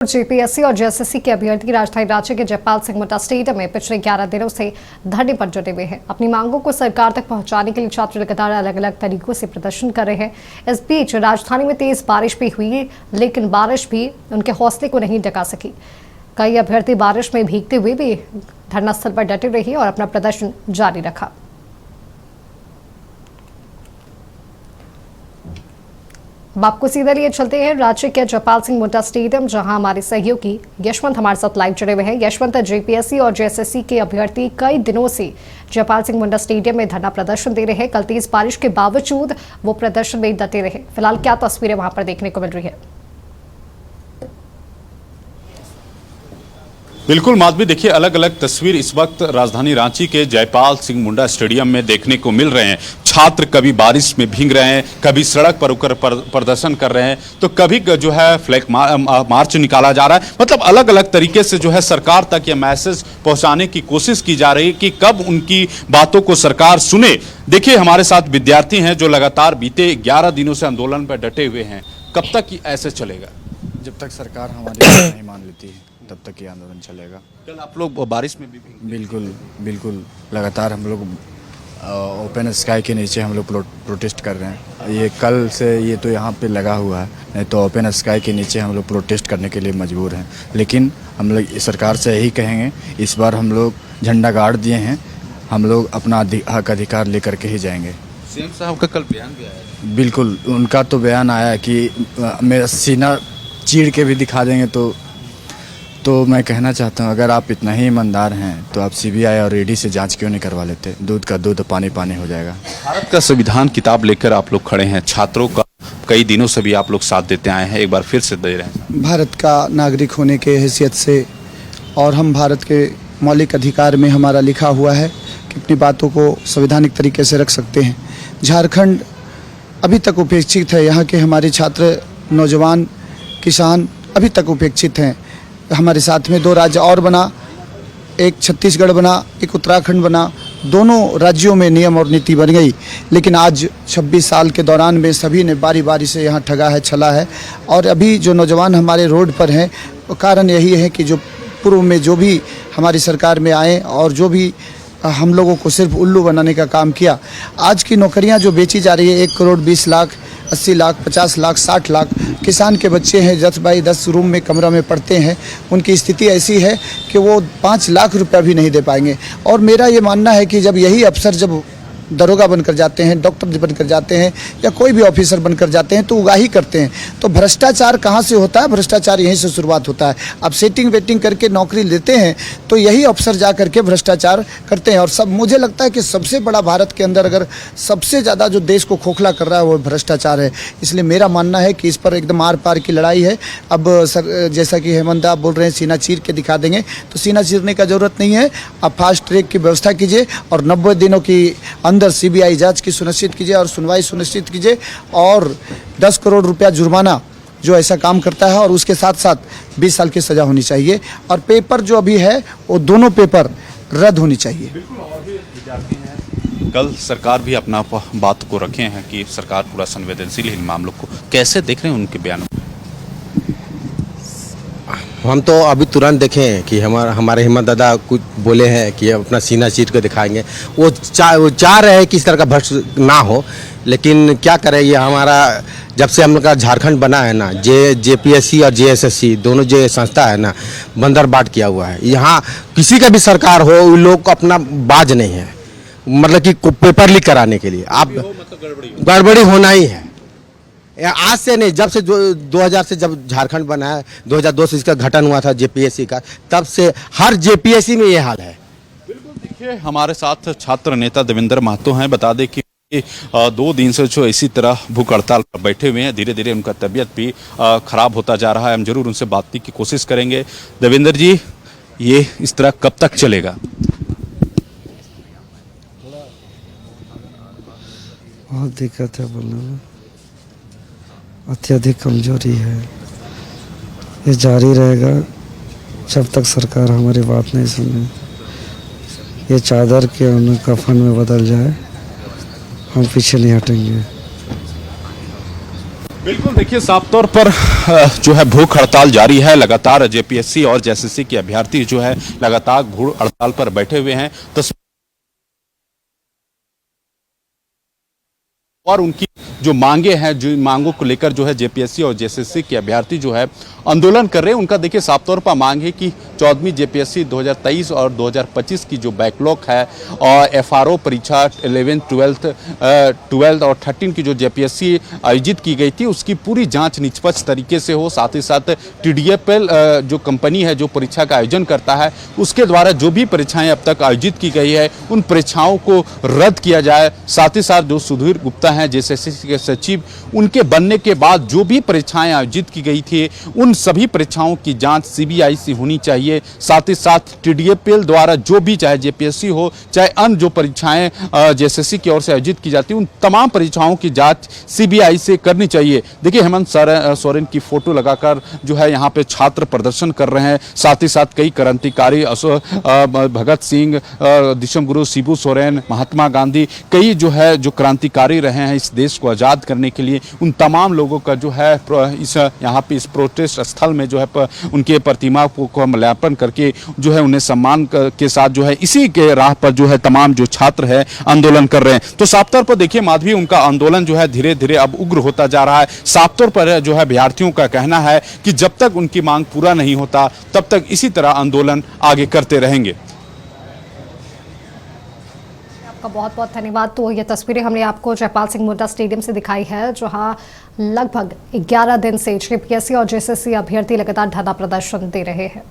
JPSC और JSSC के अभ्यर्थी राजधानी रांची के जयपाल सिंह मुंडा स्टेडियम में पिछले 11 दिनों से धरने पर जुटे हुए हैं। अपनी मांगों को सरकार तक पहुंचाने के लिए छात्र लगातार अलग अलग तरीकों से प्रदर्शन कर रहे हैं। इस बीच राजधानी में तेज बारिश भी हुई, लेकिन बारिश भी उनके हौसले को नहीं ढका सकी। कई अभ्यर्थी बारिश में भीगते हुए भी धरना स्थल पर डटे रहे और अपना प्रदर्शन जारी रखा। अब आपको सीधा लिए चलते हैं रांची के जयपाल सिंह मुंडा स्टेडियम, जहां हमारे सहयोगी यशवंत हमारे साथ लाइव जुड़े हुए हैं। यशवंत, जेपीएससी और जेएसएससी के अभ्यर्थी कई दिनों से जयपाल सिंह मुंडा स्टेडियम में धरना प्रदर्शन दे रहे हैं। कल तेज बारिश के बावजूद वो प्रदर्शन में डटे रहे। फिलहाल क्या तस्वीरें वहां पर देखने को मिल रही है? बिल्कुल माधवी, देखिए अलग अलग तस्वीर इस वक्त राजधानी रांची के जयपाल सिंह मुंडा स्टेडियम में देखने को मिल रहे हैं। छात्र कभी बारिश में भीग रहे हैं, कभी सड़क पर उतर प्रदर्शन कर रहे हैं, तो कभी जो है फ्लैग मार्च निकाला जा रहा है। मतलब अलग अलग तरीके से जो है सरकार तक यह मैसेज पहुंचाने की कोशिश की जा रही है कि कब उनकी बातों को सरकार सुने। देखिए हमारे साथ विद्यार्थी हैं जो लगातार बीते 11 दिनों से आंदोलन पर डटे हुए हैं। कब तक ऐसे चलेगा? जब तक सरकार हमारी बात नहीं मान लेती है तब तक ये आंदोलन चलेगा। कल आप लोग बारिश में भी बिल्कुल लगातार हम लोग ओपन स्काई के नीचे हम लोग प्रोटेस्ट कर रहे हैं। ये कल से ये तो यहाँ पे लगा हुआ है, नहीं तो ओपन स्काई के नीचे हम लोग प्रोटेस्ट करने के लिए मजबूर हैं। लेकिन हम लोग सरकार से यही कहेंगे, इस बार हम लोग झंडा गाड़ दिए हैं, हम लोग अपना हक अधिकार लेकर के ही जाएंगे। सीएम साहब का कल बयान भी आया। बिल्कुल, उनका तो बयान आया कि मेरा सीना चीर के भी दिखा देंगे। तो मैं कहना चाहता हूँ, अगर आप इतना ही ईमानदार हैं तो आप सीबीआई और ईडी से जांच क्यों नहीं करवा लेते? दूध का दूध पानी पानी हो जाएगा। भारत का संविधान किताब लेकर आप लोग खड़े हैं, छात्रों का कई दिनों से भी आप लोग साथ देते आए हैं, एक बार फिर से दे रहे हैं। भारत का नागरिक होने के हैसियत से और हम भारत के मौलिक अधिकार में हमारा लिखा हुआ है कि अपनी बातों को संवैधानिक तरीके से रख सकते हैं। झारखंड अभी तक उपेक्षित है, यहाँ के हमारे छात्र, नौजवान, किसान अभी तक उपेक्षित हैं। हमारे साथ में 2 राज्य और बना, एक छत्तीसगढ़ बना, एक उत्तराखंड बना, दोनों राज्यों में नियम और नीति बन गई। लेकिन आज 26 साल के दौरान में सभी ने बारी बारी से यहाँ ठगा है, छला है। और अभी जो नौजवान हमारे रोड पर हैं, कारण यही है कि जो पूर्व में जो भी हमारी सरकार में आए और जो भी हम लोगों को सिर्फ उल्लू बनाने का काम किया, आज की नौकरियां जो बेची जा रही है 1 करोड़ 20 लाख, 80 लाख, 50 लाख, 60 लाख, किसान के बच्चे हैं 10 बाई 10 रूम में कमरा में पढ़ते हैं, उनकी स्थिति ऐसी है कि वो 5 लाख रुपया भी नहीं दे पाएंगे। और मेरा ये मानना है कि जब यही अफसर जब दरोगा बनकर जाते हैं, डॉक्टर बनकर जाते हैं या कोई भी ऑफिसर बनकर जाते हैं तो उगाही करते हैं। तो भ्रष्टाचार कहाँ से होता है? भ्रष्टाचार यहीं से शुरुआत होता है। अब सेटिंग वेटिंग करके नौकरी लेते हैं तो यही अफसर जा करके भ्रष्टाचार करते हैं। और सब मुझे लगता है कि सबसे बड़ा भारत के अंदर अगर सबसे ज़्यादा जो देश को खोखला कर रहा है वो भ्रष्टाचार है। इसलिए मेरा मानना है कि इस पर एकदम आर पार की लड़ाई है। अब सर, जैसा कि हेमंत आप बोल रहे हैं सीना चीर के दिखा देंगे, तो सीना चीरने का ज़रूरत नहीं है। आप फास्ट ट्रैक की व्यवस्था कीजिए और 90 दिनों की अंदर सीबीआई जांच की सुनिश्चित कीजिए और सुनवाई सुनिश्चित कीजिए और 10 करोड़ रुपया जुर्माना जो ऐसा काम करता है, और उसके साथ साथ 20 साल की सजा होनी चाहिए। और पेपर जो अभी है वो दोनों पेपर रद्द होनी चाहिए। कल सरकार भी अपना बात को रखे हैं कि सरकार पूरा संवेदनशील है इन मामलों को। कैसे देख रहे हैं उनके बयानों? हम तो अभी तुरंत देखें कि हमारे हिम्मत दादा कुछ बोले हैं कि अपना सीना चीर कर दिखाएंगे। वो चाह रहे हैं कि इस तरह का भ्रष्ट ना हो, लेकिन क्या करें, ये हमारा जब से हम लोग का झारखंड बना है ना, जेपीएससी और जेएसएससी दोनों जो संस्था है ना, बंदर बाट किया हुआ है। यहाँ किसी का भी सरकार हो, उन लोग को अपना बाज नहीं है, मतलब कि पेपर लीक कराने के लिए आप गड़बड़ी होना ही है। आज से नहीं, जब से 2000 से जब झारखंड बना है, 2002 से इसका गठन हुआ था जेपीएससी का, तब से हर जेपीएससी में ये हाल है। बिल्कुल, देखिए हमारे साथ छात्र नेता देवेंद्र महतो हैं। बता दें कि 2 दिन से जो इसी तरह भूख हड़ताल पर बैठे हुए हैं, धीरे धीरे उनका तबीयत भी खराब होता जा रहा है। हम जरूर उनसे बातचीत की कोशिश करेंगे। देवेंद्र जी, ये इस तरह कब तक चलेगा? बहुत दिक्कत है, बोलने में अत्यधिक कमजोरी है। ये जारी रहेगा जब तक सरकार हमारी बात नहीं सुने। ये चादर के कफन में बदल जाए, हम पीछे नहीं हटेंगे। बिल्कुल, देखिए साफ तौर पर जो है भूख हड़ताल जारी है। लगातार जेपीएससी और जेएसएससी के अभ्यर्थी जो है लगातार भूख हड़ताल पर बैठे हुए हैं। और उनकी जो मांगे हैं, जो मांगों को लेकर जो है जेपीएससी और जेएसएससी के अभ्यर्थी जो है आंदोलन कर रहे हैं। उनका देखिए साफ तौर पर मांग है कि 14वीं जेपीएससी 2023 और 2025 की जो बैकलॉग है और एफआरओ परीक्षा 11, 12 और 13 की जो जेपीएससी आयोजित की गई थी उसकी पूरी जांच निष्पक्ष तरीके से हो। साथ ही साथ टीडीएपएल जो कंपनी है जो परीक्षा का आयोजन करता है उसके द्वारा जो भी परीक्षाएं अब तक आयोजित की गई है उन परीक्षाओं को रद्द किया जाए। साथ ही साथ जो सुधीर गुप्ता हैं जेएसएससी के सचिव, उनके बनने के बाद जो भी परीक्षाएं आयोजित की गई थी उन सभी परीक्षाओं की जांच सीबीआई से होनी चाहिए। साथ ही साथ टीडीएपीएल द्वारा जो भी, चाहे जेपीएससी हो चाहे अन्य जो परीक्षाएं जेएसएससी की ओर से आयोजित की जाती है, उन तमाम परीक्षाओं की जांच सीबीआई से करनी चाहिए। देखिए हेमंत सोरेन की फोटो लगाकर जो है यहाँ पे छात्र प्रदर्शन कर रहे हैं। साथ ही साथ कई क्रांतिकारी भगत सिंह, दिशमगुरु शिबू सोरेन, महात्मा गांधी, कई जो है जो क्रांतिकारी रहे हैं इस देश को आज़ाद करने के लिए, उन तमाम लोगों का जो है इस यहाँ पे इस प्रोटेस्ट स्थल में जो है उनके प्रतिमा को माल्यार्पण करके जो है उन्हें सम्मान के साथ जो है इसी के राह पर जो है तमाम जो छात्र है आंदोलन कर रहे हैं। तो साफ तौर पर देखिए माधवी, उनका आंदोलन जो है धीरे धीरे अब उग्र होता जा रहा है। साफ तौर पर जो है अभ्यर्थियों का कहना है कि जब तक उनकी मांग पूरा नहीं होता तब तक इसी तरह आंदोलन आगे करते रहेंगे। आपका बहुत बहुत धन्यवाद। तो ये तस्वीरें हमने आपको जयपाल सिंह मुंडा स्टेडियम से दिखाई है, जहां लगभग 11 दिन से जेपीएससी और जेएसएससी अभ्यर्थी लगातार धरना प्रदर्शन दे रहे हैं।